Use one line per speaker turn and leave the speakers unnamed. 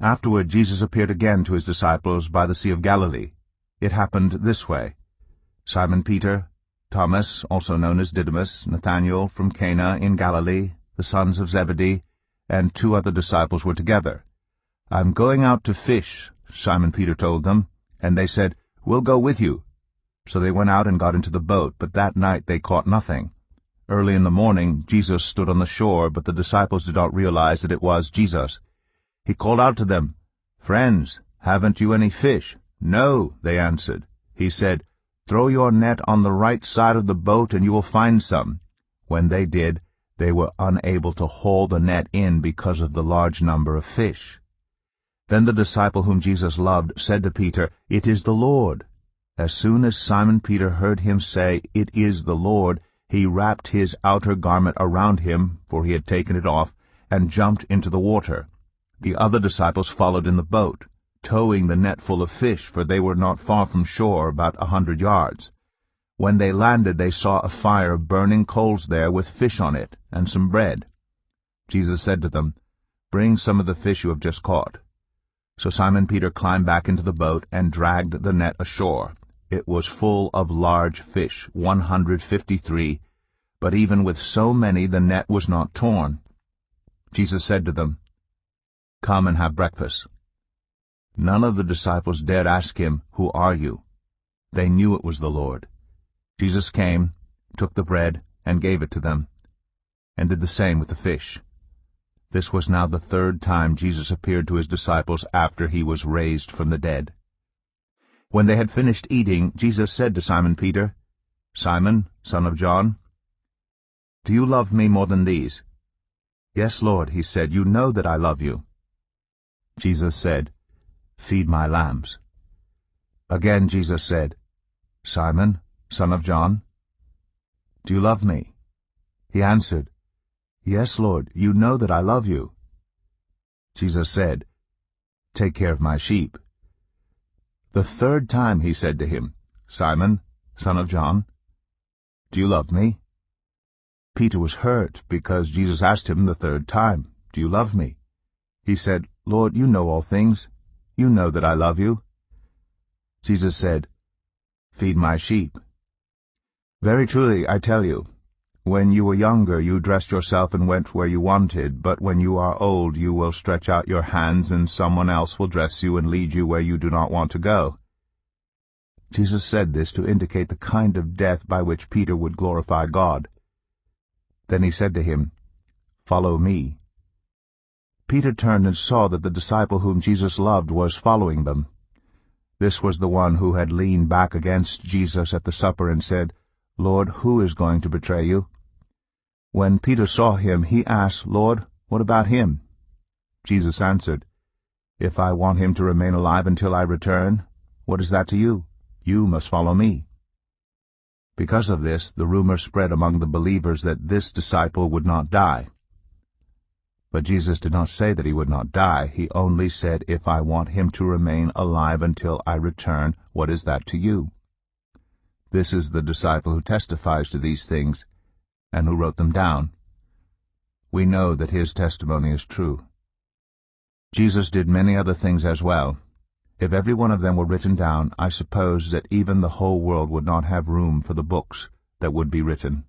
Afterward Jesus appeared again to his disciples by the Sea of Galilee. It happened this way. Simon Peter, Thomas, also known as Didymus, Nathanael from Cana in Galilee, the sons of Zebedee, and 2 other disciples were together. "I'm going out to fish," Simon Peter told them, and they said, "We'll go with you." So they went out and got into the boat, but that night they caught nothing. Early in the morning Jesus stood on the shore, but the disciples did not realize that it was Jesus. He called out to them, "Friends, haven't you any fish?" "No," they answered. He said, "Throw your net on the right side of the boat and you will find some." When they did, they were unable to haul the net in because of the large number of fish. Then the disciple whom Jesus loved said to Peter, "It is the Lord." As soon as Simon Peter heard him say, "It is the Lord," he wrapped his outer garment around him, for he had taken it off, and jumped into the water. The other disciples followed in the boat, towing the net full of fish, for they were not far from shore, about 100 yards. When they landed, they saw a fire of burning coals there with fish on it, and some bread. Jesus said to them, "Bring some of the fish you have just caught." So Simon Peter climbed back into the boat and dragged the net ashore. It was full of large fish, 153, but even with so many the net was not torn. Jesus said to them, "Come and have breakfast." None of the disciples dared ask him, "Who are you?" They knew it was the Lord. Jesus came, took the bread, and gave it to them, and did the same with the fish. This was now the 3rd time Jesus appeared to his disciples after he was raised from the dead. When they had finished eating, Jesus said to Simon Peter, "Simon, son of John, do you love me more than these?" "Yes, Lord," he said, "you know that I love you." Jesus said, "Feed my lambs." Again Jesus said, "Simon, son of John, do you love me?" He answered, "Yes, Lord, you know that I love you." Jesus said, "Take care of my sheep." The 3rd time he said to him, "Simon, son of John, do you love me?" Peter was hurt because Jesus asked him the 3rd time, "Do you love me?" He said, "Lord, you know all things. You know that I love you." Jesus said, "Feed my sheep. Very truly, I tell you, when you were younger you dressed yourself and went where you wanted, but when you are old you will stretch out your hands and someone else will dress you and lead you where you do not want to go." Jesus said this to indicate the kind of death by which Peter would glorify God. Then he said to him, "Follow me." Peter turned and saw that the disciple whom Jesus loved was following them. This was the one who had leaned back against Jesus at the supper and said, "Lord, who is going to betray you?" When Peter saw him, he asked, "Lord, what about him?" Jesus answered, "If I want him to remain alive until I return, what is that to you? You must follow me." Because of this, the rumor spread among the believers that this disciple would not die. But Jesus did not say that he would not die. He only said, "If I want him to remain alive until I return, what is that to you?" This is the disciple who testifies to these things and who wrote them down. We know that his testimony is true. Jesus did many other things as well. If every one of them were written down, I suppose that even the whole world would not have room for the books that would be written.